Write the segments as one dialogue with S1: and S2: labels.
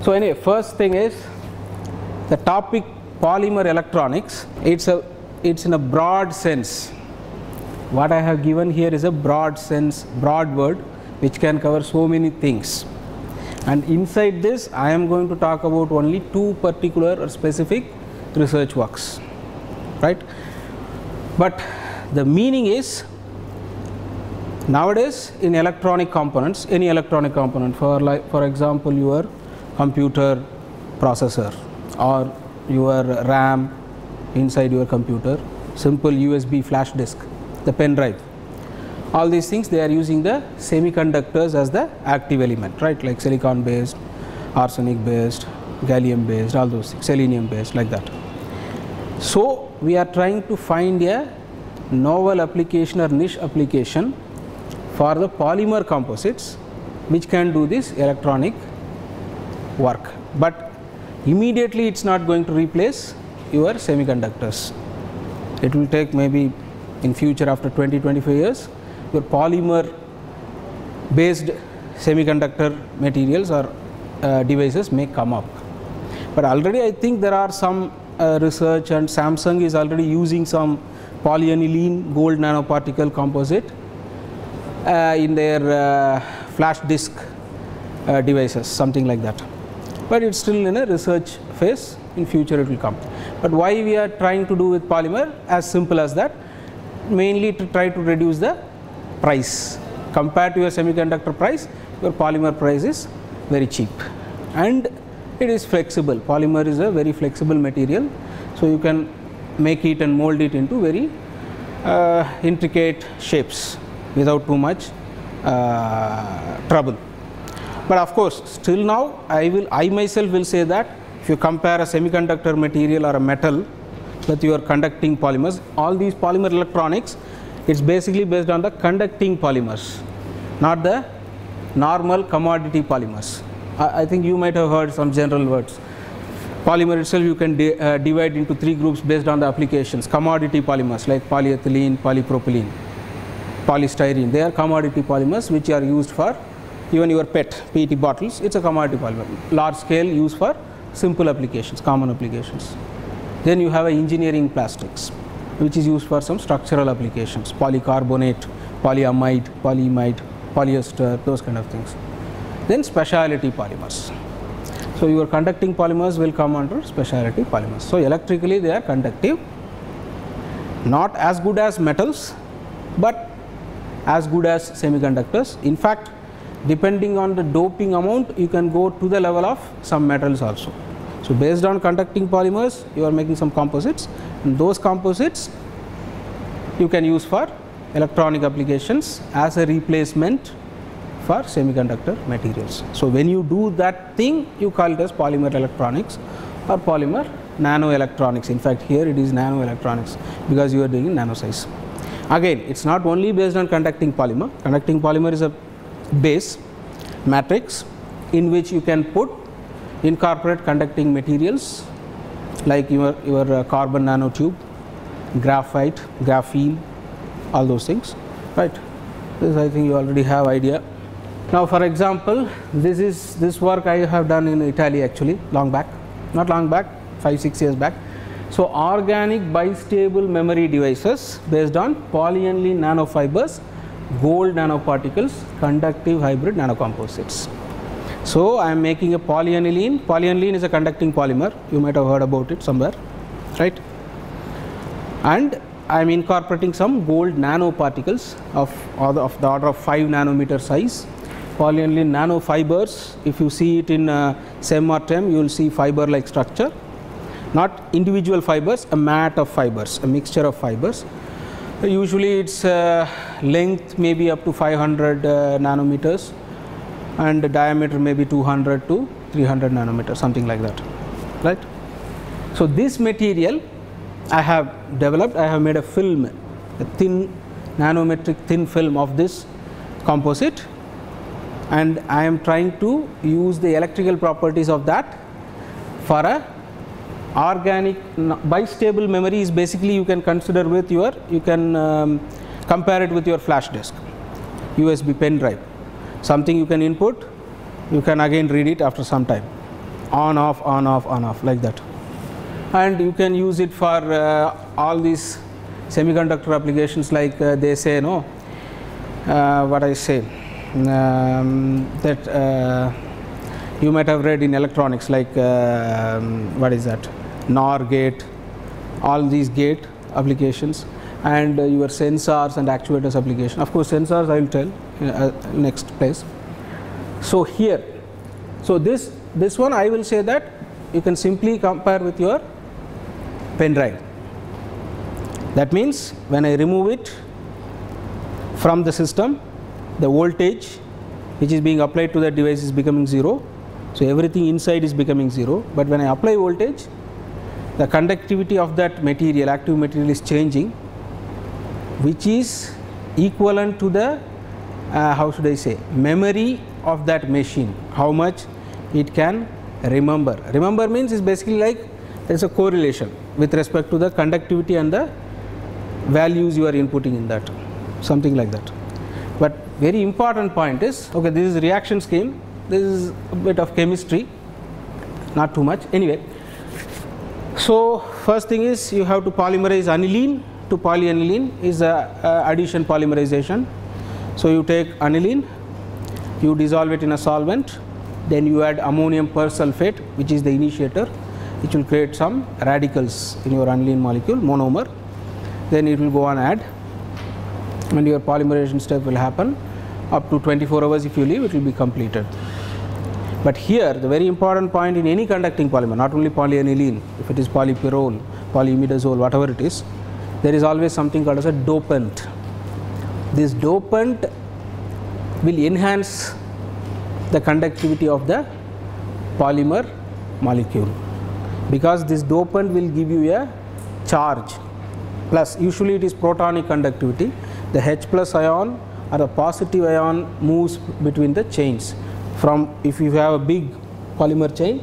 S1: So anyway, first thing is the topic polymer electronics. It's in a broad sense. What I have given here is a broad sense, broad word, which can cover so many things. And inside this, I am going to talk about only two particular or specific research works, right? But the meaning is, nowadays in electronic components, any electronic component, for example, your computer processor or your RAM inside your computer, simple USB flash disk, the pen drive, all these things, they are using the semiconductors as the active element, right? Like silicon based, arsenic based, gallium based, all those things, selenium based, like that. So we are trying to find a novel application or niche application for the polymer composites which can do this electronic work, but immediately it's not going to replace your semiconductors. It will take maybe in future, after 20-25 years, your polymer based semiconductor materials or devices may come up. But already I think there are some research, and Samsung is already using some polyaniline gold nanoparticle composite in their flash disk devices, something like that. But it's still in a research phase. In future it will come. But why we are trying to do with polymer? As simple as that, mainly to try to reduce the price. Compared to your semiconductor price, your polymer price is very cheap, and it is flexible. Polymer is a very flexible material, so you can make it and mold it into very intricate shapes without too much trouble. But of course, still now I myself will say that if you compare a semiconductor material or a metal with your conducting polymers, all these polymer electronics, it's basically based on the conducting polymers, not the normal commodity polymers. I think you might have heard some general words. Polymer itself you can divide into three groups based on the applications. Commodity polymers like polyethylene, polypropylene, polystyrene, they are commodity polymers which are used for even your PET bottles. It's a commodity polymer, large scale, used for simple applications, common applications. Then you have engineering plastics, which is used for some structural applications, polycarbonate, polyamide, polyimide, polyester, those kind of things. Then specialty polymers. So your conducting polymers will come under specialty polymers. So electrically they are conductive, not as good as metals, but as good as semiconductors. In fact, depending on the doping amount, you can go to the level of some metals also. So based on conducting polymers, you are making some composites, and those composites you can use for electronic applications as a replacement for semiconductor materials. So when you do that thing, you call it as polymer electronics or polymer nanoelectronics. In fact, here it is nanoelectronics because you are doing in nano size. Again, it's not only based on conducting polymer. Conducting polymer is a base matrix in which you can incorporate conducting materials like your carbon nanotube, graphite, graphene, all those things, right? This I think you already have idea. Now for example, this work I have done in Italy actually, long back, not long back, 5-6 years back. So organic bistable memory devices based on polyaniline nanofibers, gold nanoparticles, conductive hybrid nanocomposites. So I am making a polyaniline. Polyaniline is a conducting polymer. You might have heard about it somewhere, right? And I am incorporating some gold nanoparticles of the order of 5 nanometer size. Polyaniline nanofibers. If you see it in SEM or TEM, you will see fiber-like structure. Not individual fibers, a mat of fibers, a mixture of fibers. Usually its length may be up to 500 nanometers and the diameter may be 200 to 300 nanometers, something like that, right? So this material I have developed, I have made a film, a thin nanometric thin film of this composite, and I am trying to use the electrical properties of that for a organic bistable memory. Is basically you can consider with your, you can compare it with your flash disk, USB pen drive, something you can input, you can again read it after some time, on off, on off, on off, like that. And you can use it for all these semiconductor applications, like they say, no, what I say, that you might have read in electronics, like what is that, NOR gate, all these gate applications, and your sensors and actuators application. Of course, sensors I will tell next place. So here, so this one I will say that you can simply compare with your pen drive. That means when I remove it from the system, the voltage which is being applied to that device is becoming 0. So everything inside is becoming 0. But when I apply voltage, the conductivity of that material, active material, is changing, which is equivalent to the how should I say, memory of that machine, how much it can remember. Remember means is basically like there is a correlation with respect to the conductivity and the values you are inputting in that, something like that. But very important point is, okay, this is reaction scheme, this is a bit of chemistry, not too much. Anyway, so first thing is you have to polymerize aniline to polyaniline, is addition polymerization. So you take aniline, you dissolve it in a solvent, then you add ammonium persulfate, which is the initiator, which will create some radicals in your aniline molecule, monomer. Then it will go on add, and your polymerization step will happen up to 24 hours. If you leave, it will be completed. But here the very important point in any conducting polymer, not only polyaniline, if it is polypyrrole, polyimidazole, whatever it is, there is always something called as a dopant. This dopant will enhance the conductivity of the polymer molecule, because this dopant will give you a charge plus. Usually it is protonic conductivity. The H plus ion or a positive ion moves between the chains. From, if you have a big polymer chain,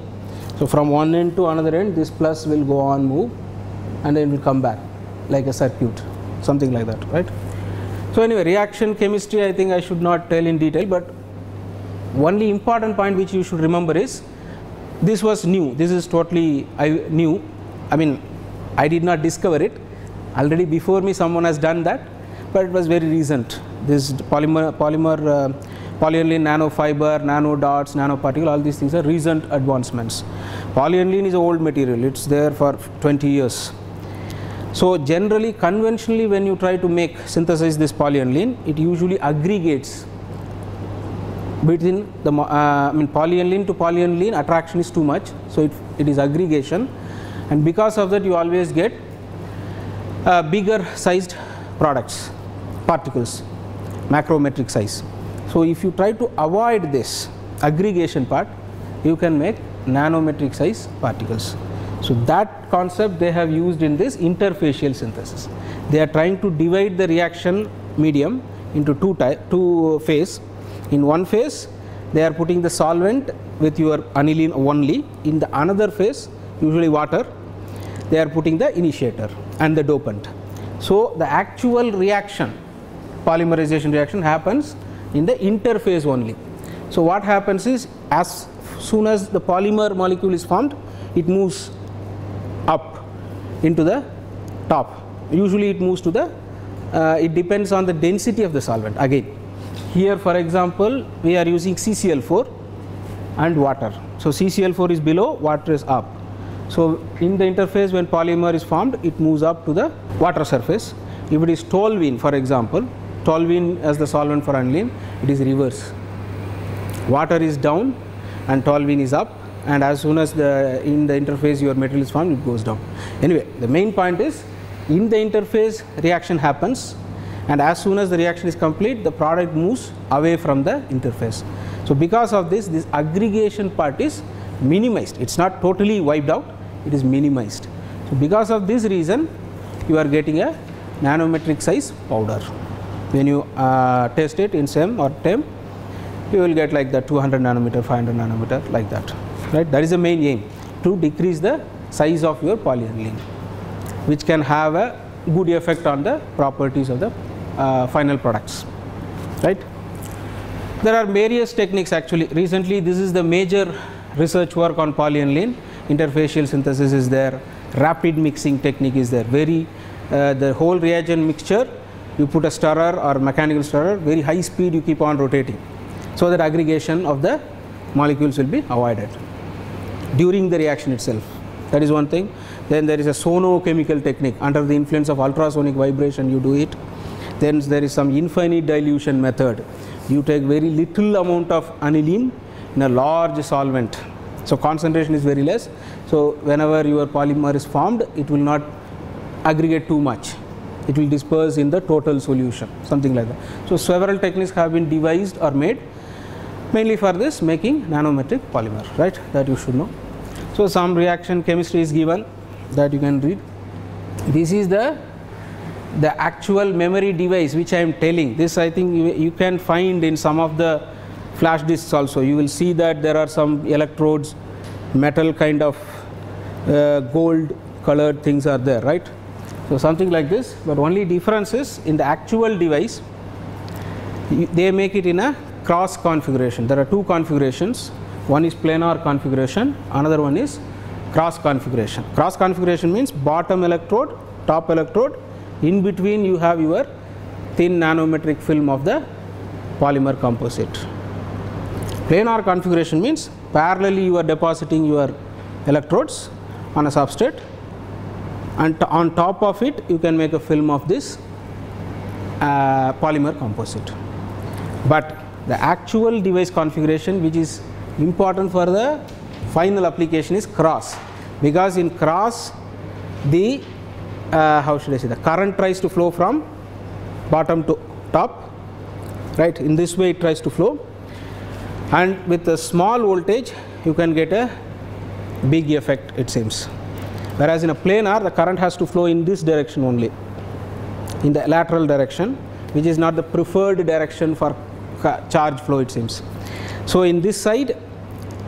S1: so from one end to another end, this plus will go on move and then it will come back like a circuit, something like that, right? So anyway, reaction chemistry I think I should not tell in detail, but only important point which you should remember is this was new, this is totally new. I mean, I did not discover it, already before me someone has done that, but it was very recent. This polyaniline nanofiber, nanodots, nanoparticle, all these things are recent advancements. Polyaniline is an old material, it's there for 20 years. So generally, conventionally, when you try to synthesize this polyaniline, it usually aggregates between the polyaniline to polyaniline. Attraction is too much, so it is aggregation, and because of that you always get bigger sized products, particles, macrometric size. So if you try to avoid this aggregation part, you can make nanometric size particles. So that concept they have used in this interfacial synthesis. They are trying to divide the reaction medium into two phase. In one phase they are putting the solvent with your aniline only. In the another phase, usually water, they are putting the initiator and the dopant. So the actual reaction, polymerization reaction, happens in the interphase only. So what happens is, as soon as the polymer molecule is formed, it moves up into the top. Usually it moves to the it depends on the density of the solvent. Again, here for example we are using CCl4 and water. So CCl4 is below, water is up. So in the interface, when polymer is formed, it moves up to the water surface. If it is toluene, for example, toluene as the solvent for aniline, it is reverse. Water is down and toluene is up, and as soon as in the interface your material is formed, it goes down. Anyway, the main point is, in the interface reaction happens, and as soon as the reaction is complete, the product moves away from the interface. So because of this aggregation part is minimized. It's not totally wiped out, it is minimized. So because of this reason, you are getting a nanometric size powder. When you test it in SEM or TEM, you will get like the 200 nanometer, 500 nanometer, like that, right? That is the main aim, to decrease the size of your polyaniline, which can have a good effect on the properties of the final products, right? There are various techniques actually. Recently, this is the major research work on polyaniline, interfacial synthesis is there, rapid mixing technique is there. The whole reagent mixture, you put a stirrer or mechanical stirrer, very high speed you keep on rotating, so that aggregation of the molecules will be avoided during the reaction itself. That is one thing. Then there is a sono-chemical technique. Under the influence of ultrasonic vibration you do it. Then there is some infinite dilution method. You take very little amount of aniline in a large solvent, so concentration is very less, so whenever your polymer is formed, it will not aggregate too much, it will disperse in the total solution, something like that. So several techniques have been devised or made mainly for this, making nanometric polymer, right, that you should know. So some reaction chemistry is given that you can read. This is the actual memory device which I am telling. This I think you can find in some of the flash disks also. You will see that there are some electrodes, metal kind of gold colored things are there, right. So something like this, but only difference is in the actual device they make it in a cross configuration. There are two configurations, one is planar configuration, another one is cross configuration. Cross configuration means bottom electrode, top electrode, in between you have your thin nanometric film of the polymer composite. Planar configuration means parallelly you are depositing your electrodes on a substrate, and on top of it you can make a film of this polymer composite. But the actual device configuration, which is important for the final application, is cross, because in cross the how should I say, the current tries to flow from bottom to top, right. In this way it tries to flow, and with a small voltage you can get a big effect, it seems. Whereas in a planar the current has to flow in this direction only, in the lateral direction, which is not the preferred direction for charge flow, it seems. So in this side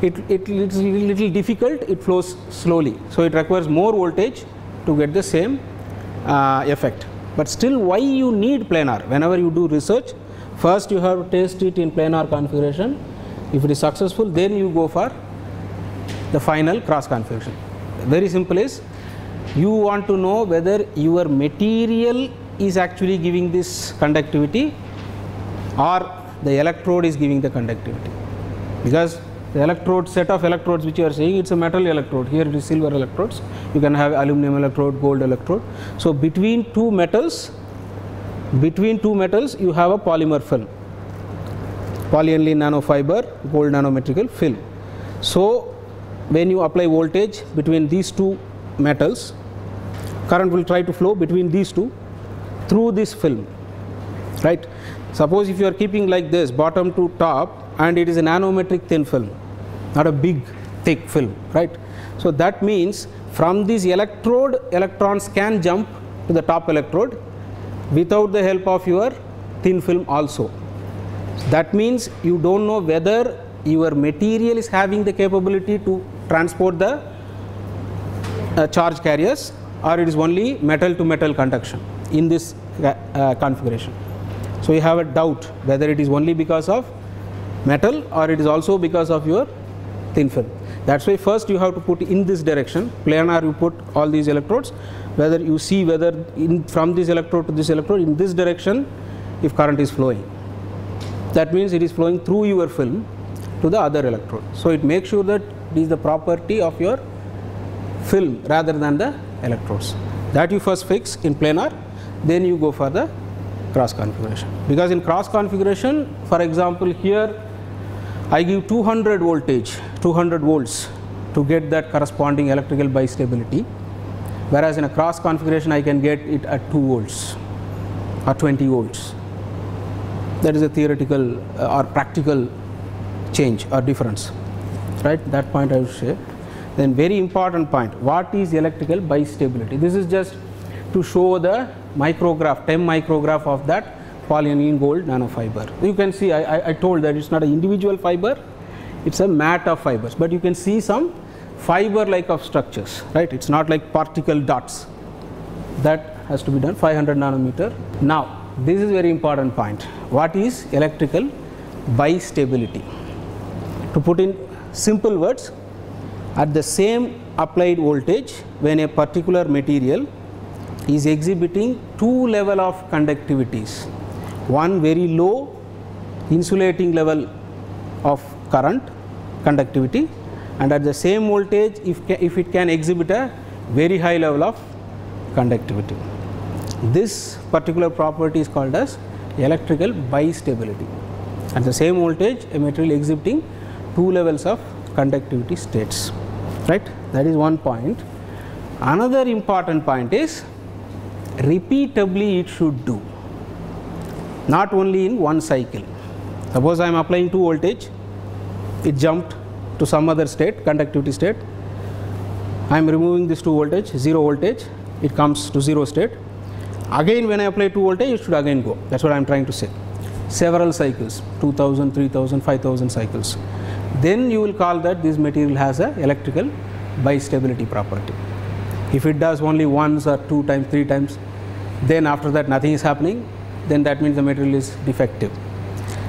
S1: it's a little difficult, it flows slowly, so it requires more voltage to get the same effect. But still, why you need planar? Whenever you do research, first you have to test it in planar configuration. If it is successful, then you go for the final cross configuration. Very simple is, you want to know whether your material is actually giving this conductivity or the electrode is giving the conductivity, because the electrode, set of electrodes which you are saying, it's a metal electrode, here it is silver electrodes, you can have aluminum electrode, gold electrode. So between two metals you have a polymer film, polyaniline nanofiber, gold nanometrical film. So when you apply voltage between these two metals, current will try to flow between these two through this film, right. Suppose if you are keeping like this, bottom to top, and it is a nanometric thin film, not a big thick film, right. So that means from this electrode, electrons can jump to the top electrode without the help of your thin film also. That means you don't know whether your material is having the capability to transport the charge carriers, or it is only metal to metal conduction in this configuration. So you have a doubt whether it is only because of metal or it is also because of your thin film. That's why first you have to put in this direction, planar, you put all these electrodes, whether you see whether from this electrode to this electrode in this direction if current is flowing. That means it is flowing through your film to the other electrode. So it makes sure that it is the property of your film rather than the electrodes. That you first fix in planar, then you go for the cross configuration. Because in cross configuration, for example, here I give 200 voltage, 200 volts to get that corresponding electrical bistability, whereas in a cross configuration I can get it at 2 volts or 20 volts. That is a theoretical or practical change or difference, right. That point I will say. Then very important point, what is electrical bistability? This is just to show the micrograph, 10 micrograph of that polyaniline gold nanofiber. You can see I told that it's not an individual fiber, it's a mat of fibers, but you can see some fiber like of structures, right. It's not like particle dots. That has to be done 500 nanometer. Now this is very important point. What is electrical bistability? To put in simple words, at the same applied voltage, when a particular material is exhibiting two level of conductivities, one very low insulating level of current conductivity, and at the same voltage if it can exhibit a very high level of conductivity. This particular property is called as electrical bistability. At the same voltage, a material exhibiting two levels of conductivity states, right? That is one point. Another important point is repeatably it should do, not only in one cycle. Suppose I am applying 2 voltage, it jumped to some other state, conductivity state. I am removing this 2 voltage, 0 voltage, it comes to 0 state. Again when I apply 2 voltage, it should again go. That is what I am trying to say. Several cycles, 2000, 3000, 5000 cycles. Then you will call that this material has a electrical bistability property. If it does only once or 2 times, 3 times, then after that nothing is happening, then that means the material is defective.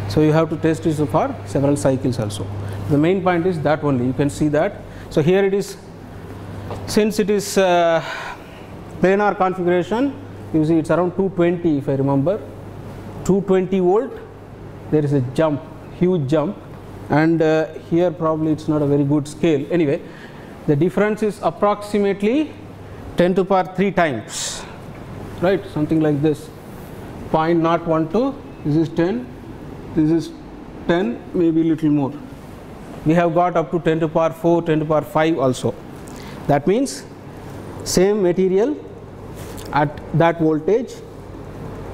S1: So you have to test it for several cycles also. The main point is that only, you can see that. So here it is, since it is planar configuration, you see it's around 220 if I remember, 220 volt, there is a jump, huge jump, and here probably it's not a very good scale. Anyway, the difference is approximately 10 to the power 3 times, right, something like this, 0.012, this is 10, this is 10, maybe little more. We have got up to 10 to the power 4, 10 to the power 5 also. That means same material at that voltage,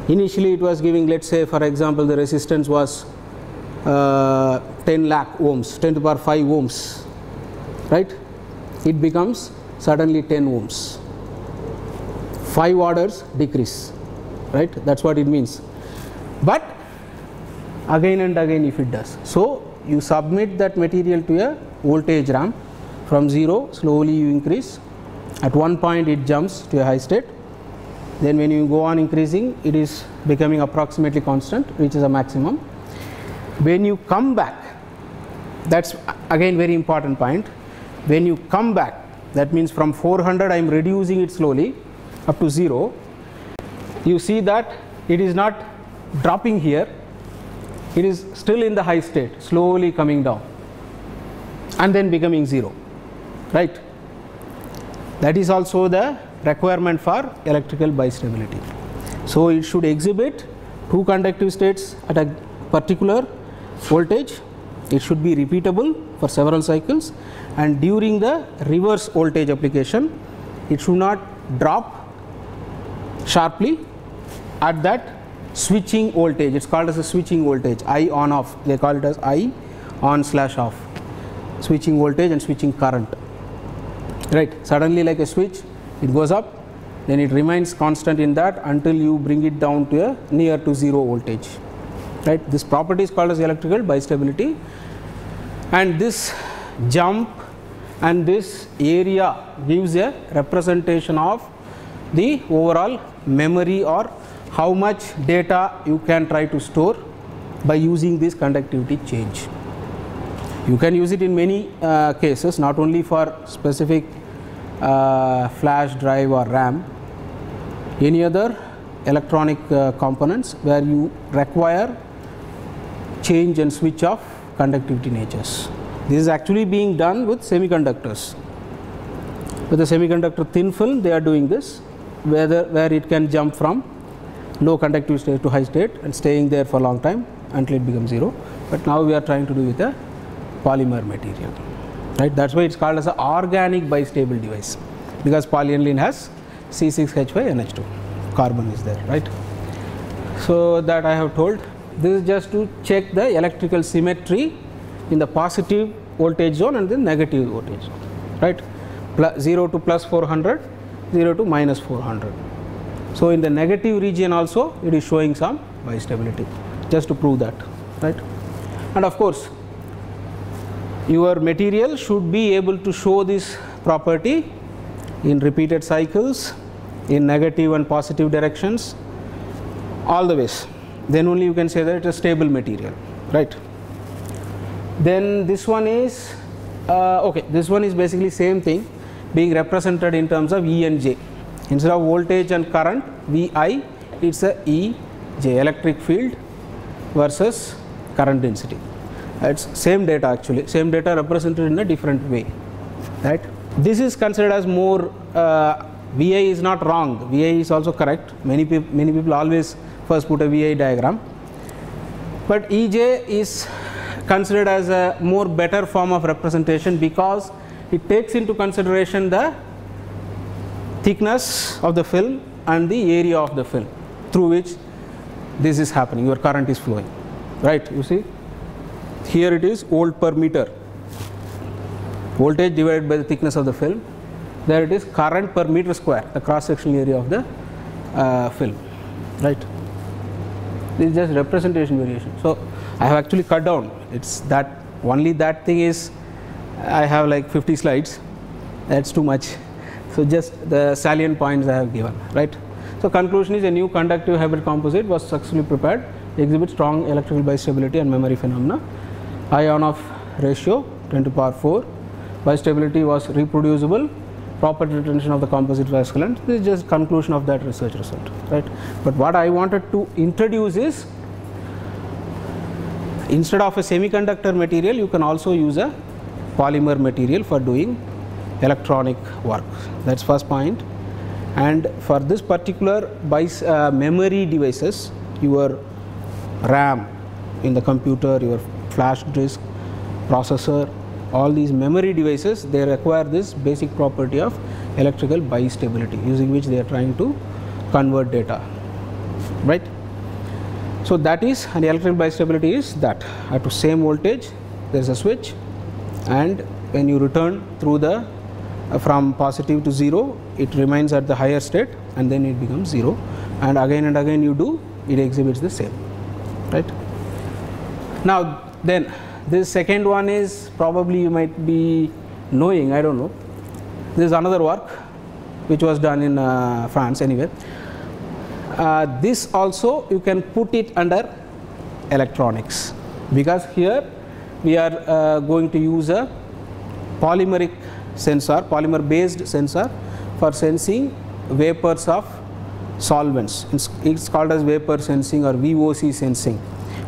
S1: initially it was giving, let's say for example the resistance was 10 lakh ohms, 10 to the power 5 ohms, right, it becomes suddenly 10 ohms, 5 orders decrease, right, that is what it means. But again and again if it does. So you submit that material to a voltage ramp, from 0 slowly you increase, at one point it jumps to a high state, then when you go on increasing it is becoming approximately constant, reaches a maximum. When you come back, that is again very important point, when you come back, that means from 400 I am reducing it slowly up to 0, you see that it is not dropping here, it is still in the high state, slowly coming down and then becoming 0, right. That is also the requirement for electrical bistability. So it should exhibit 2 conductive states at a particular voltage, it should be repeatable for several cycles, and during the reverse voltage application it should not drop sharply at that switching voltage. It is called as a switching voltage, I on off, they call it as I on / off, switching voltage and switching current, right. Suddenly like a switch, it goes up, then it remains constant in that until you bring it down to a near to 0 voltage, right. This property is called as electrical bistability, and this jump and this area gives a representation of the overall memory or how much data you can try to store by using this conductivity change. You can use it in many cases, not only for specific flash drive or RAM, any other electronic components where you require change and switch of conductivity natures. This is actually being done with semiconductors. With the semiconductor thin film they are doing this, where it can jump from low conductive state to high state and staying there for a long time until it becomes 0. But now we are trying to do with a polymer material, right. That is why it is called as an organic bistable device, because polyaniline has C6H5NH2, carbon is there, right. So that I have told. This is just to check the electrical symmetry in the positive voltage zone and the negative voltage zone, right. 0 to plus 400, 0 to minus 400. So in the negative region also it is showing some bistability, just to prove that, right. And of course your material should be able to show this property in repeated cycles, in negative and positive directions, all the ways, then only you can say that it is a stable material, right. Then this one is Okay, this one is basically same thing being represented in terms of E and J. Instead of voltage and current VI, it's a EJ, electric field versus current density. It's same data actually, same data represented in a different way, right? This is considered as more VI is not wrong, VI is also correct. Many people always first put a VI diagram, but EJ is considered as a more better form of representation because it takes into consideration the thickness of the film and the area of the film through which this is happening, your current is flowing, right? You see, here it is volt per meter, voltage divided by the thickness of the film. There it is current per meter square, the cross sectional area of the film, right? This is just representation variation. So I have actually cut down, it's that only that thing is, I have like 50 slides, that's too much. So just the salient points I have given, right? So conclusion is a new conductive hybrid composite was successfully prepared, exhibits strong electrical bistability and memory phenomena, high on-off ratio 10 to the power 4, bistability was reproducible, proper retention of the composite vasculant. This is just conclusion of that research result, right? But what I wanted to introduce is, instead of a semiconductor material, you can also use a polymer material for doing electronic work. That's first point. And for this particular memory devices, your RAM in the computer, your flash disk, processor, all these memory devices, they require this basic property of electrical bistability, using which they are trying to convert data, right? So that is, and electrical bistability is that at the same voltage there is a switch, and when you return through the from positive to 0, it remains at the higher state and then it becomes 0, and again you do, it exhibits the same, right? Now then this second one is probably you might be knowing, I don't know. This is another work which was done in France anyway. This also you can put it under electronics, because here we are going to use a polymeric sensor, polymer based sensor for sensing vapors of solvents. It's called as vapor sensing or VOC sensing,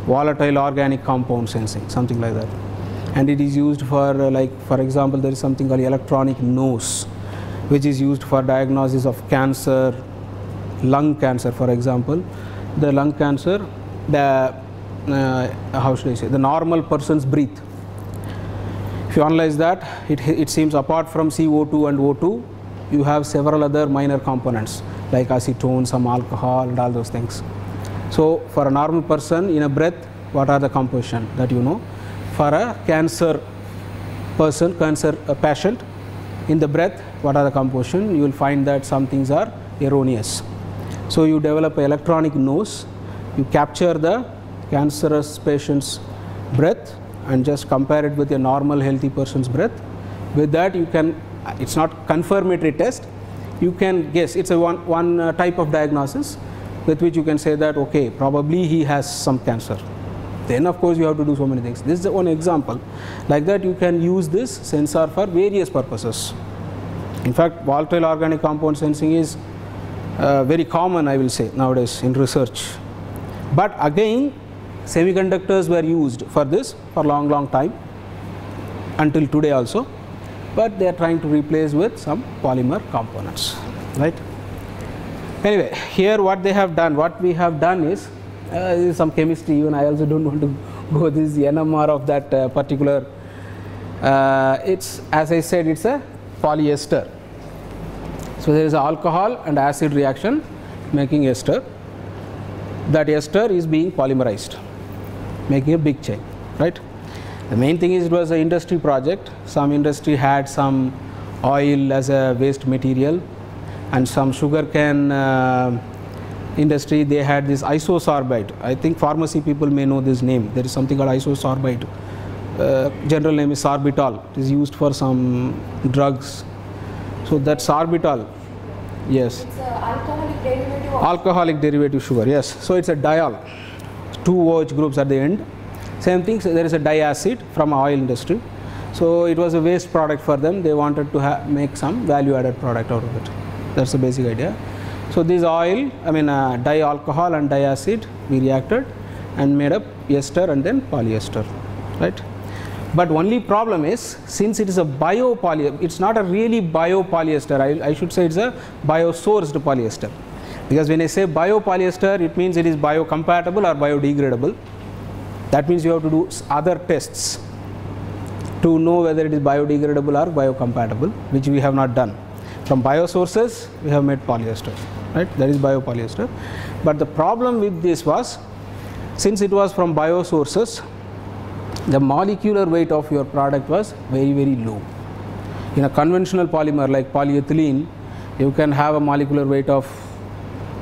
S1: volatile organic compound sensing, something like that. And it is used for like, for example, there is something called electronic nose, which is used for diagnosis of cancer, lung cancer, for example. The lung cancer, the how should I say, the normal person's breath. If you analyze that, it seems apart from CO2 and O2, you have several other minor components like acetone, some alcohol and all those things. So for a normal person in a breath, what are the composition that you know? For a cancer person, cancer patient, in the breath, what are the composition? You will find that some things are erroneous. So you develop an electronic nose, you capture the cancerous patient's breath and just compare it with a normal healthy person's breath. With that you can, it's not confirmatory test, you can guess, it's a one type of diagnosis with which you can say that okay, probably he has some cancer. Then of course you have to do so many things. This is one example. Like that you can use this sensor for various purposes. In fact, volatile organic compound sensing is very common, I will say, nowadays in research. But again, semiconductors were used for this for long time, until today also, but they are trying to replace with some polymer components, right? Anyway, here what they have done, what we have done is, this is some chemistry, even I also don't want to go, this is the NMR of that particular, it's, as I said, it's a polyester. So there is an alcohol and acid reaction making ester. That ester is being polymerized, making a big chain, right? The main thing is it was an industry project. Some industry had some oil as a waste material, and some sugarcane industry, they had this isosorbide. I think pharmacy people may know this name. There is something called isosorbide. General name is sorbitol. It is used for some drugs. So that sorbitol, yes.
S2: It's an alcoholic derivative of
S1: alcoholic derivative sugar, yes. So it's a diol, two OH groups at the end. Same thing, so there is a diacid from oil industry. So it was a waste product for them. They wanted to make some value added product out of it. That's the basic idea. So this oil, di-alcohol and diacid, we reacted and made up ester and then polyester, right? But only problem is, since it is a biopolyester, it's not a really biopolyester. I should say it's a bio-sourced polyester, because when I say biopolyester, it means it is biocompatible or biodegradable. That means you have to do other tests to know whether it is biodegradable or biocompatible, which we have not done. From biosources, we have made polyester, right? That is biopolyester. But the problem with this was, since it was from biosources, the molecular weight of your product was very, very low. In a conventional polymer like polyethylene, you can have a molecular weight of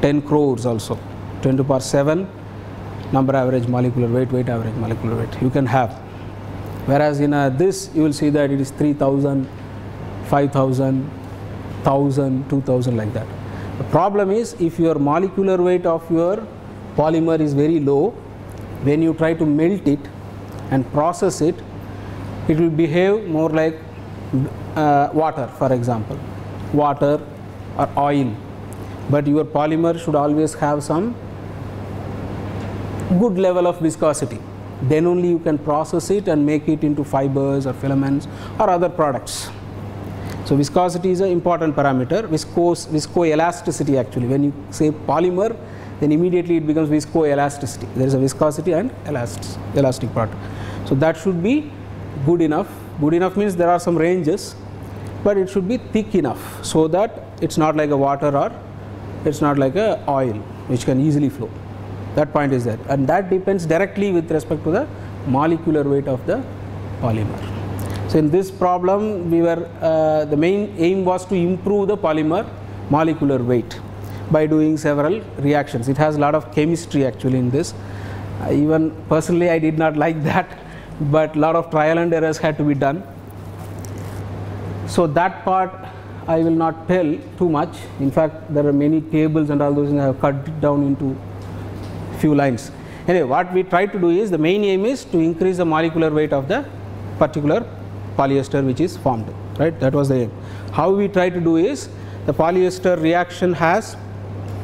S1: 10 crores also, 10 to the power 7 number average molecular weight, weight average molecular weight you can have. Whereas in this, you will see that it is 3000, 5000, 1000, 2000, like that. The problem is, if your molecular weight of your polymer is very low, when you try to melt it and process it, it will behave more like water, for example, water or oil. But your polymer should always have some good level of viscosity. Then only you can process it and make it into fibers or filaments or other products. So viscosity is an important parameter. Viscoelasticity, actually, when you say polymer, then immediately it becomes viscoelasticity. There is a viscosity and elastic part. So that should be good enough. Good enough means there are some ranges, but it should be thick enough so that it's not like a water or it's not like a oil which can easily flow. That point is there, and that depends directly with respect to the molecular weight of the polymer. So in this problem, we were the main aim was to improve the polymer molecular weight by doing several reactions. It has a lot of chemistry actually in this. Even personally, I did not like that, but a lot of trial and errors had to be done. So that part I will not tell too much. In fact, there are many tables and all those things I have cut it down into few lines. Anyway, what we try to do is, the main aim is to increase the molecular weight of the particular polyester which is formed, right? That was the aim. How we try to do is, the polyester reaction has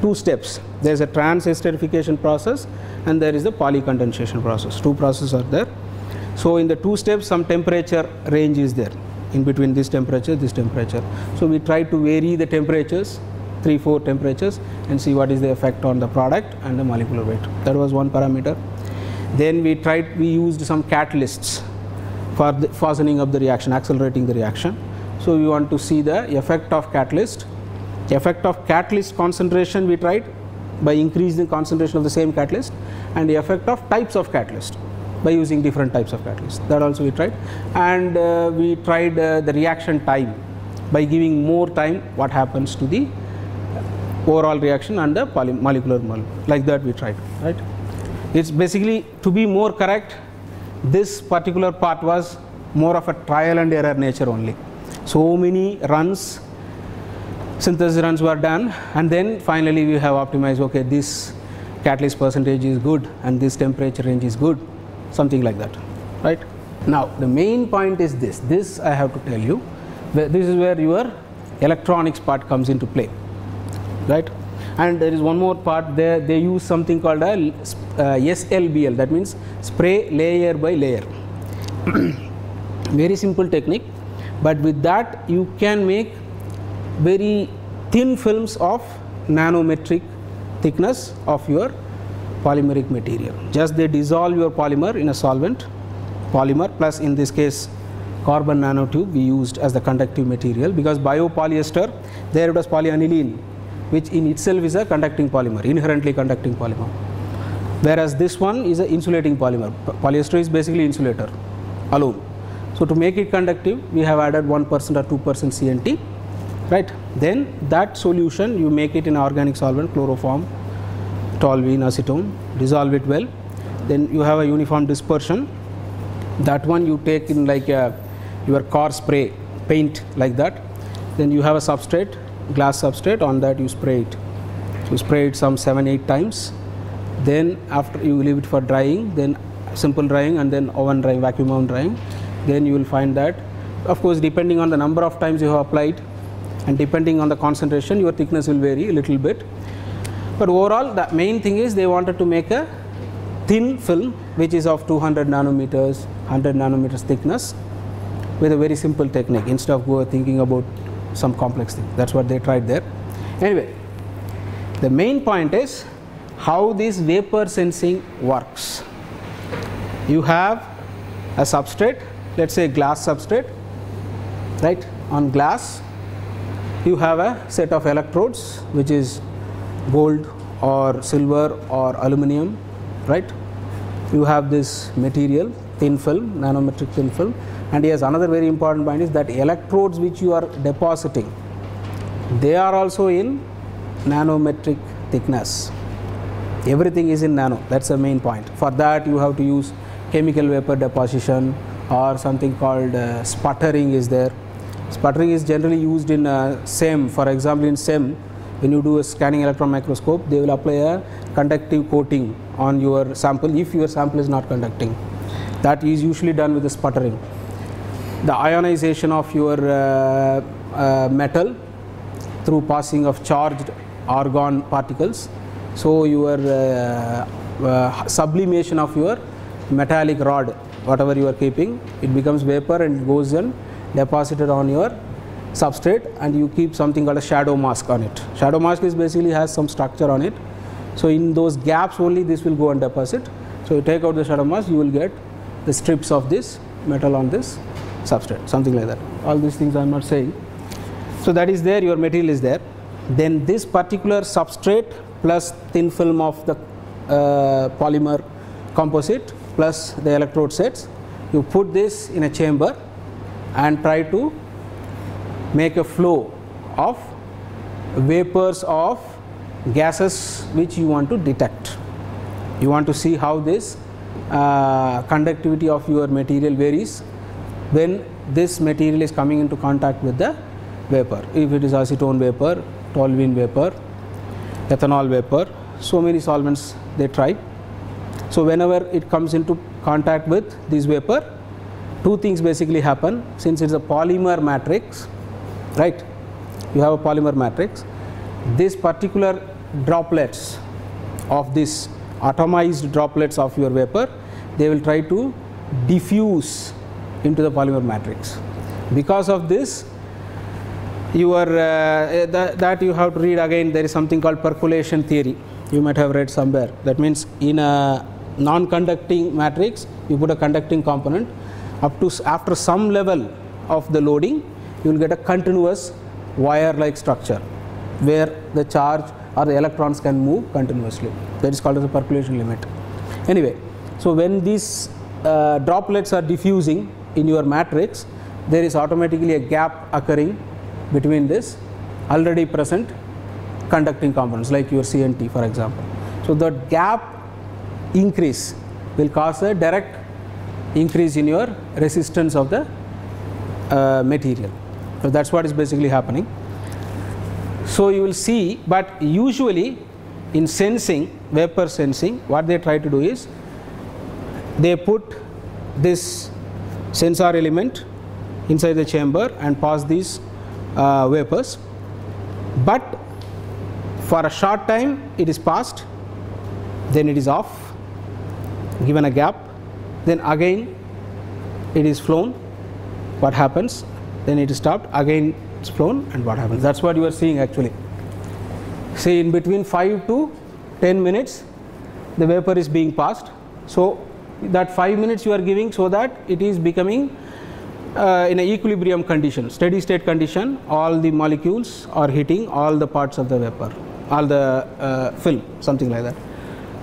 S1: two steps. There is a trans-esterification process and there is the polycondensation process. Two processes are there. So in the two steps, some temperature range is there in between this temperature, this temperature. So we try to vary the temperatures, 3-4 temperatures, and see what is the effect on the product and the molecular weight. That was one parameter. Then we used some catalysts for the fastening up the reaction, accelerating the reaction. So we want to see the effect of catalyst. The effect of catalyst concentration we tried by increasing the concentration of the same catalyst, and the effect of types of catalyst by using different types of catalyst. That also we tried. And we tried the reaction time by giving more time, what happens to the overall reaction and the molecular like that we tried, right? It's basically, to be more correct, this particular part was more of a trial and error nature only. So many runs, synthesis runs were done, and then finally we have optimized, okay, this catalyst percentage is good and this temperature range is good, something like that, right? Now the main point is this I have to tell you, this is where your electronics part comes into play, right? And there is one more part there. They use something called a SLBL, that means spray layer by layer. Very simple technique, but with that you can make very thin films of nanometric thickness of your polymeric material. Just they dissolve your polymer in a solvent, polymer plus, in this case, carbon nanotube we used as the conductive material, because biopolyester, there it was polyaniline, which in itself is a conducting polymer, inherently conducting polymer. Whereas this one is an insulating polymer. Polyester is basically insulator alone. So to make it conductive, we have added 1% or 2% CNT, right? Then that solution you make it in organic solvent, chloroform, toluene, acetone, dissolve it well. Then you have a uniform dispersion. That one you take in like your car spray paint, like that. Then you have a substrate, glass substrate, on that you spray it. You spray it some 7-8 times. Then after you leave it for drying, then simple drying and then oven drying, vacuum oven drying. then you will find that, of course, depending on the number of times you have applied and depending on the concentration, your thickness will vary a little bit. But overall, the main thing is they wanted to make a thin film which is of 200 nanometers, 100 nanometers thickness with a very simple technique instead of thinking about some complex thing. That's what they tried there. Anyway, the main point is how this vapor sensing works. You have a substrate, let's say glass substrate, right? On glass you have a set of electrodes which is gold or silver or aluminum, right? You have this material, thin film, nanometric thin film, and yes, another very important point is that electrodes which you are depositing, they are also in nanometric thickness. Everything is in nano, that's the main point. For that you have to use chemical vapor deposition or something called sputtering is there. Sputtering is generally used in SEM. For example, in SEM, when you do a scanning electron microscope, they will apply a conductive coating on your sample if your sample is not conducting. That is usually done with the sputtering. The ionization of your metal through passing of charged argon particles. So your sublimation of your metallic rod, whatever you are keeping, it becomes vapor and goes and deposited on your substrate, and you keep something called a shadow mask on it. Shadow mask is basically has some structure on it. So in those gaps only this will go and deposit. So you take out the shadow mask, you will get the strips of this metal on this substrate, something like that. All these things I am not saying. So that is there, your material is there. Then this particular substrate plus thin film of the polymer composite plus the electrode sets, you put this in a chamber and try to make a flow of vapors of gases which you want to detect. You want to see how this conductivity of your material varies when this material is coming into contact with the vapor. If it is acetone vapor, toluene vapor, ethanol vapor, so many solvents they try. So whenever it comes into contact with this vapor, two things basically happen. Since it's a polymer matrix, right? You have a polymer matrix. This particular droplets of this atomized droplets of your vapor, they will try to diffuse into the polymer matrix. Because of this, your that you have to read again. There is something called percolation theory. You might have read somewhere. That means in a non-conducting matrix, you put a conducting component. Up to after some level of the loading, you will get a continuous wire-like structure where the charge or the electrons can move continuously. That is called as the percolation limit. Anyway, so when these droplets are diffusing in your matrix, there is automatically a gap occurring between this already present conducting components like your CNT, for example. So that gap increase will cause a direct increase in your resistance of the material. So that's what is basically happening. So you will see, but usually in sensing, vapor sensing, what they try to do is they put this sensor element inside the chamber and pass these vapors, but for a short time it is passed, then it is off, given a gap, then again it is flown. What happens? Then it is stopped, again it's flown, and what happens? That's what you are seeing actually. See, in between 5 to 10 minutes the vapor is being passed. So that 5 minutes you are giving so that it is becoming in an equilibrium condition, steady state condition. All the molecules are hitting all the parts of the vapor, all the film, something like that.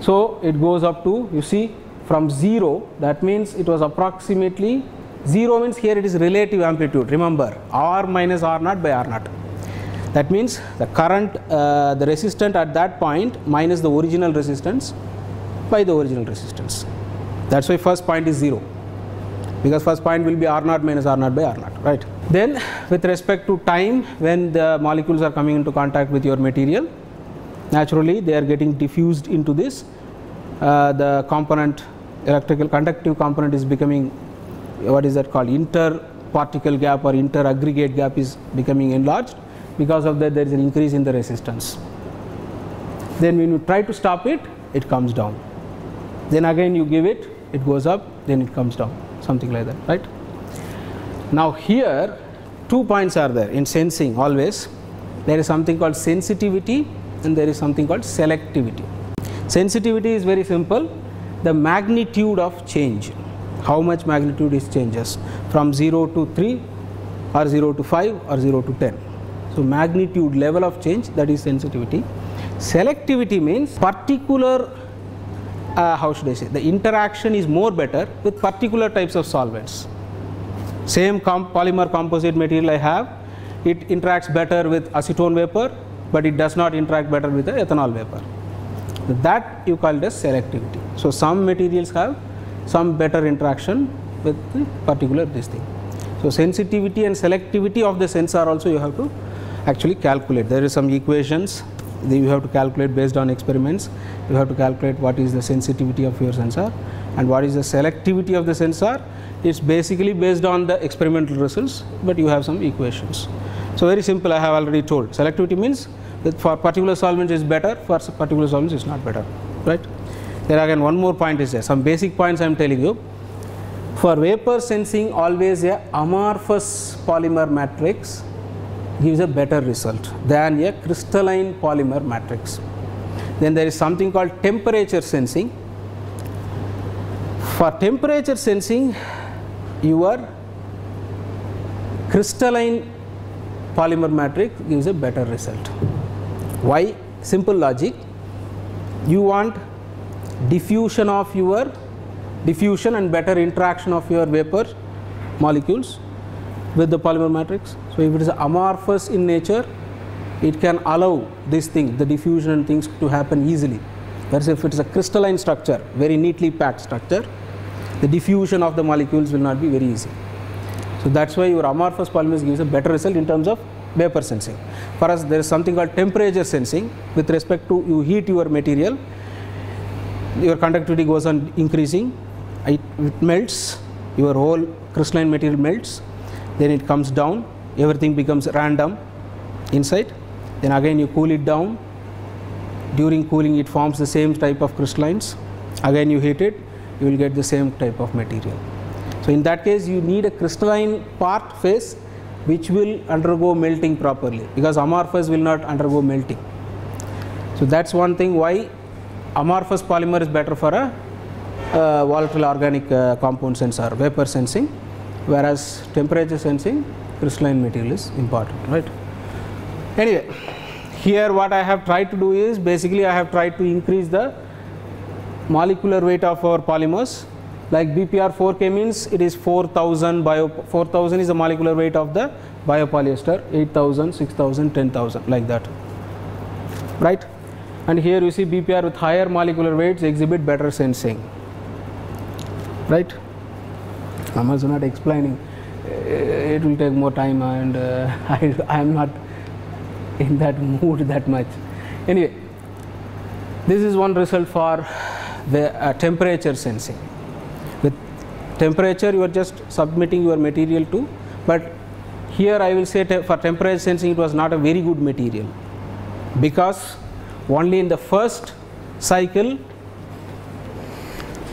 S1: So it goes up to, you see, from 0, that means it was approximately 0 means here it is relative amplitude. Remember, R minus R naught by R naught. That means the current, the resistant at that point minus the original resistance by the original resistance. That's why first point is 0, because first point will be R naught minus R naught by R naught, right? Then with respect to time, when the molecules are coming into contact with your material, naturally they are getting diffused into this. The component, electrical conductive component is becoming what is that called, inter-particle gap or inter-aggregate gap is becoming enlarged. Because of that, there is an increase in the resistance. Then when you try to stop it, it comes down. Then again you give it, it goes up, then it comes down, something like that, right? Now here 2 points are there in sensing always. There is something called sensitivity and there is something called selectivity. Sensitivity is very simple, the magnitude of change, how much magnitude is changes from 0 to 3 or 0 to 5 or 0 to 10. So magnitude, level of change, that is sensitivity. Selectivity means particular, how should I say, the interaction is more better with particular types of solvents. Same polymer composite material I have, it interacts better with acetone vapor, but it does not interact better with the ethanol vapor. That you call it as selectivity. So some materials have some better interaction with the particular this thing. So sensitivity and selectivity of the sensor also you have to actually calculate. There is some equations you have to calculate based on experiments. You have to calculate what is the sensitivity of your sensor and what is the selectivity of the sensor. It's basically based on the experimental results, but you have some equations. So very simple, I have already told. Selectivity means that for particular solvents is better, for particular solvents is not better, right? There again one more point is there, some basic points I am telling you. For vapor sensing, always a amorphous polymer matrix gives a better result than a crystalline polymer matrix. Then there is something called temperature sensing. For temperature sensing, your crystalline polymer matrix gives a better result. Why? Simple logic. You want diffusion and better interaction of your vapor molecules with the polymer matrix. So if it is amorphous in nature, it can allow this thing, the diffusion and things to happen easily. Whereas if it is a crystalline structure, very neatly packed structure, the diffusion of the molecules will not be very easy. So that's why your amorphous polymers gives a better result in terms of vapor sensing. For us, there is something called temperature sensing. With respect to you heat your material, your conductivity goes on increasing, it melts, your whole crystalline material melts, then it comes down, everything becomes random inside, then again you cool it down. During cooling it forms the same type of crystallines, again you heat it, you will get the same type of material. So in that case you need a crystalline part phase which will undergo melting properly, because amorphous will not undergo melting. So that's one thing why amorphous polymer is better for a volatile organic compound sensor, vapor sensing, whereas temperature sensing, crystalline material is important, right? Anyway, here what I have tried to do is basically I have tried to increase the molecular weight of our polymers. Like BPR-4K means it is 4000, 4000 is the molecular weight of the biopolyester, 8000, 6000, 10,000, like that, right? And here you see BPR with higher molecular weights exhibit better sensing, right? I am also not explaining, it will take more time and I am not in that mood that much. Anyway, this is one result for the temperature sensing. With temperature you are just submitting your material to, but here I will say for temperature sensing it was not a very good material, because only in the first cycle,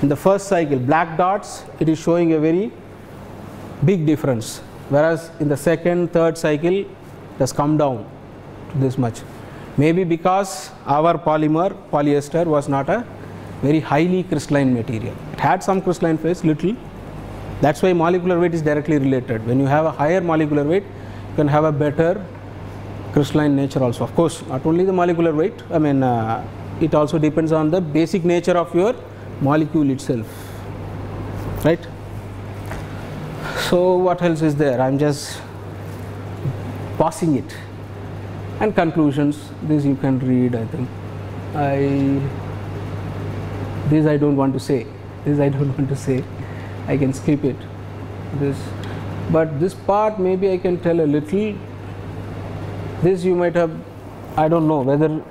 S1: black dots, it is showing a very big difference, whereas in the second, third cycle it has come down to this much. Maybe because our polymer, polyester, was not a very highly crystalline material. It had some crystalline phase, little. That's why molecular weight is directly related. When you have a higher molecular weight, you can have a better crystalline nature also. Of course, not only the molecular weight, I mean, it also depends on the basic nature of your molecule itself, right? So what else is there? I am just passing it. And conclusions, this you can read, I think. This I don't want to say. I can skip it. But this part maybe I can tell a little. This you might have, I don't know whether,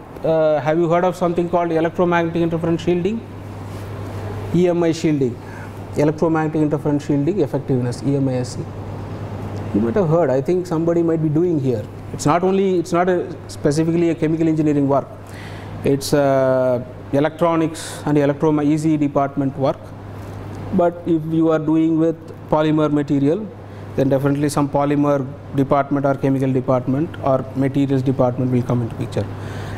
S1: have you heard of something called electromagnetic interference shielding? EMI shielding. electromagnetic interference shielding effectiveness, EMISC. You might have heard, I think somebody might be doing here. It's not specifically a chemical engineering work. It's electronics and ECE department work. But if you are doing with polymer material, then definitely some polymer department or chemical department or materials department will come into picture.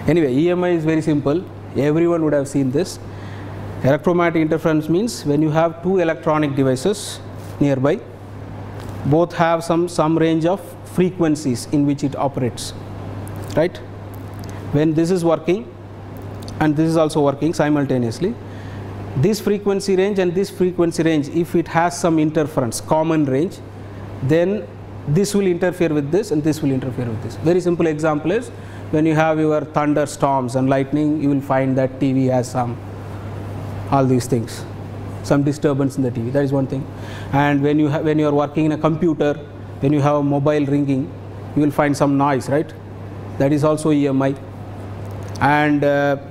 S1: Anyway, EMI is very simple. Everyone would have seen this. Electromagnetic interference means when you have two electronic devices nearby, both have some range of frequencies in which it operates, right? When this is working and this is also working simultaneously, this frequency range and this frequency range, if it has some interference, common range, then this will interfere with this and this will interfere with this. Very simple example is when you have your thunderstorms and lightning, you will find that TV has all these things, some disturbance in the TV. That is one thing. And when you are working in a computer, when you have a mobile ringing, you will find some noise, right? That is also EMI. And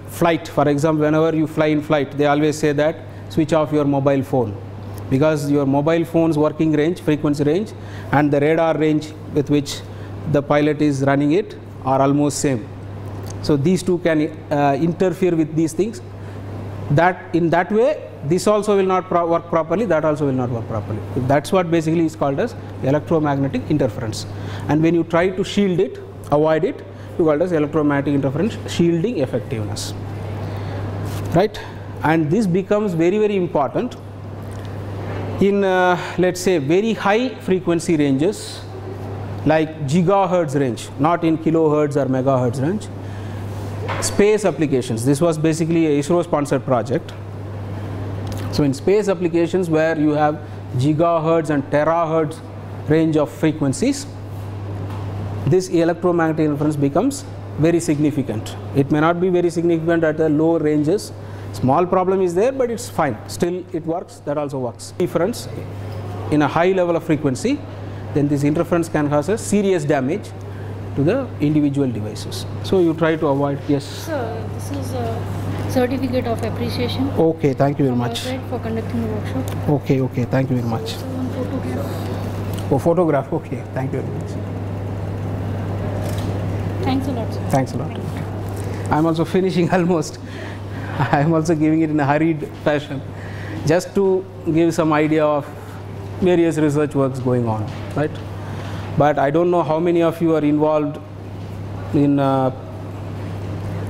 S1: flight, for example, whenever you fly in flight, they always say that switch off your mobile phone, because your mobile phone's working range, frequency range, and the radar range with which the pilot is running it are almost same. So these two can interfere with these things. That in that way, this also will not work properly, that also will not work properly. That's what basically is called as electromagnetic interference. And when you try to shield it, avoid it, you call it as electromagnetic interference shielding effectiveness, right? And this becomes very, very important in let's say very high frequency ranges like gigahertz range, not in kilohertz or megahertz range. Space applications, this was basically a ISRO sponsored project. So in space applications where you have gigahertz and terahertz range of frequencies, this electromagnetic interference becomes very significant. It may not be very significant at the low ranges. Small problem is there, but it's fine. Still it works, that also works. Difference in a high level of frequency, then this interference can cause a serious damage to the individual devices. So you try to avoid. Yes?
S3: Sir, this is a certificate of appreciation.
S1: Okay, thank you very much.
S3: For conducting the workshop.
S1: Okay, thank you very much.
S3: So one photograph.
S1: Oh, photograph, okay, thank you very much.
S3: Thanks a lot, sir.
S1: Thanks a lot. I'm also finishing almost. I'm also giving it in a hurried fashion, just to give some idea of various research works going on, right? But I don't know how many of you are involved in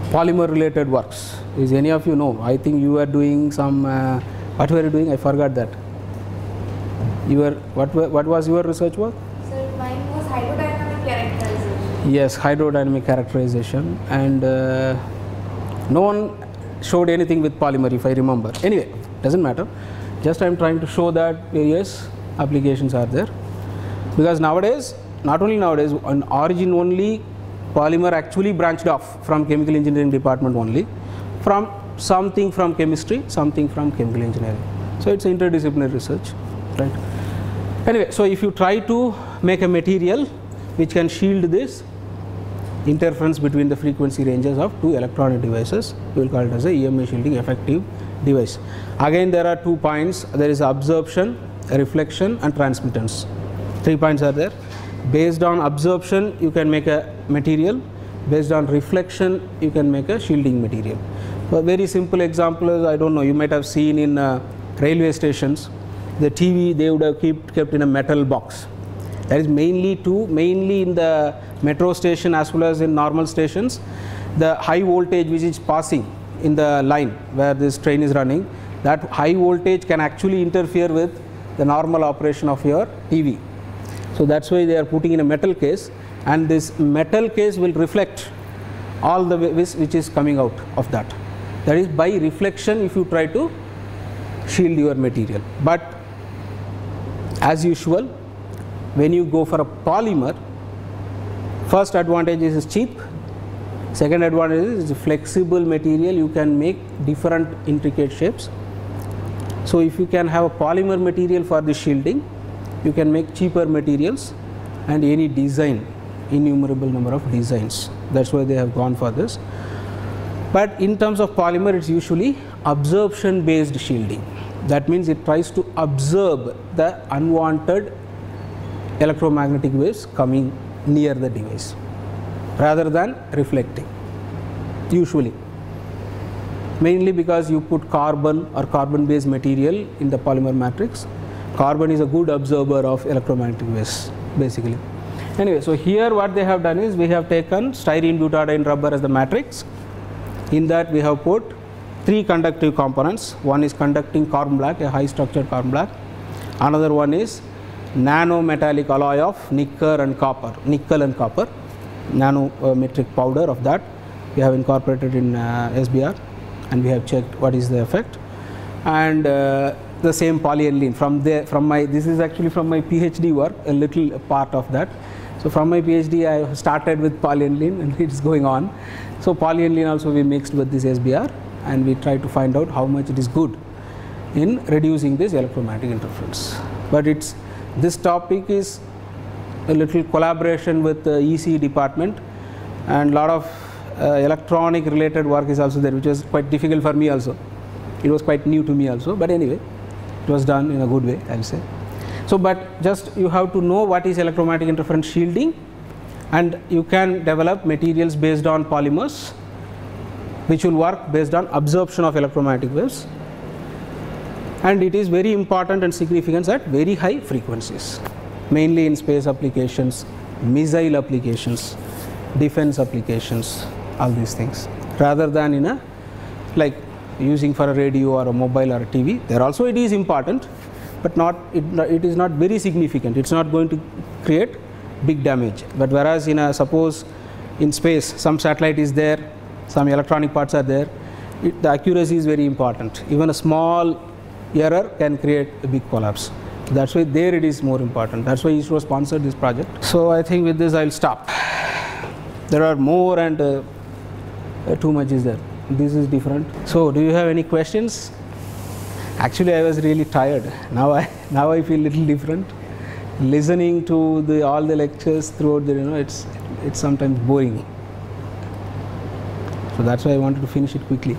S1: polymer related works. Is any of you know? I think you were doing some, what were you doing? I forgot that. You were, what was your research work?
S2: Sir, mine was hydrodynamic characterization.
S1: Yes, hydrodynamic characterization, and no one showed anything with polymer, if I remember. Anyway, doesn't matter. Just I am trying to show that various applications are there, because nowadays, not only nowadays, on origin only, polymer actually branched off from chemical engineering department only, from something from chemistry, something from chemical engineering. So it's interdisciplinary research, right? Anyway, so if you try to make a material which can shield this interference between the frequency ranges of two electronic devices, we will call it as a EMI shielding effective device. Again, there are 2 points. There is absorption, reflection, and transmittance. 3 points are there. Based on absorption, you can make a material. Based on reflection, you can make a shielding material. So a very simple example is, I don't know, you might have seen in railway stations, the TV they would have kept in a metal box. That is mainly in the metro station as well as in normal stations, the high voltage which is passing in the line where this train is running, that high voltage can actually interfere with the normal operation of your TV. So that's why they are putting in a metal case, and this metal case will reflect all the which is coming out of that. That is by reflection if you try to shield your material. But as usual, when you go for a polymer, first advantage is cheap, second advantage is flexible material, you can make different intricate shapes. So if you can have a polymer material for the shielding, you can make cheaper materials and any design, innumerable number of designs. That's why they have gone for this. But in terms of polymer, it's usually absorption based shielding. That means it tries to absorb the unwanted electromagnetic waves coming near the device rather than reflecting, usually. Mainly because you put carbon or carbon based material in the polymer matrix. Carbon is a good absorber of electromagnetic waves basically. Anyway, so here what they have done is we have taken styrene butadiene rubber as the matrix. In that we have put 3 conductive components. One is conducting carbon black, a high structured carbon black. Another one is nanometallic alloy of nickel and copper, nanometric powder of that we have incorporated in SBR, and we have checked what is the effect. And the same polyaniline this is actually from my PhD work, a little part of that. So from my PhD I started with polyaniline and it's going on. So polyaniline also we mixed with this SBR, and we try to find out how much it is good in reducing this electromagnetic interference. But this topic is a little collaboration with the EC department, and lot of electronic related work is also there, which was quite difficult for me also. It was quite new to me also, but anyway, it was done in a good way, I will say. So, but just you have to know what is electromagnetic interference shielding, and you can develop materials based on polymers which will work based on absorption of electromagnetic waves, and it is very important and significant at very high frequencies, mainly in space applications, missile applications, defense applications, all these things, rather than in a like using for a radio or a mobile or a TV. There also it is important, but it is not very significant. It's not going to create big damage. But whereas in a, suppose in space some satellite is there, some electronic parts are there, the accuracy is very important. Even a small error can create a big collapse. That's why there it is more important. That's why ISRO sponsored this project. So I think with this I will stop. There are more, and too much is there. This is different. So do you have any questions? Actually I was really tired. Now I feel little different. Listening to all the lectures throughout the, it's sometimes boring. So that's why I wanted to finish it quickly.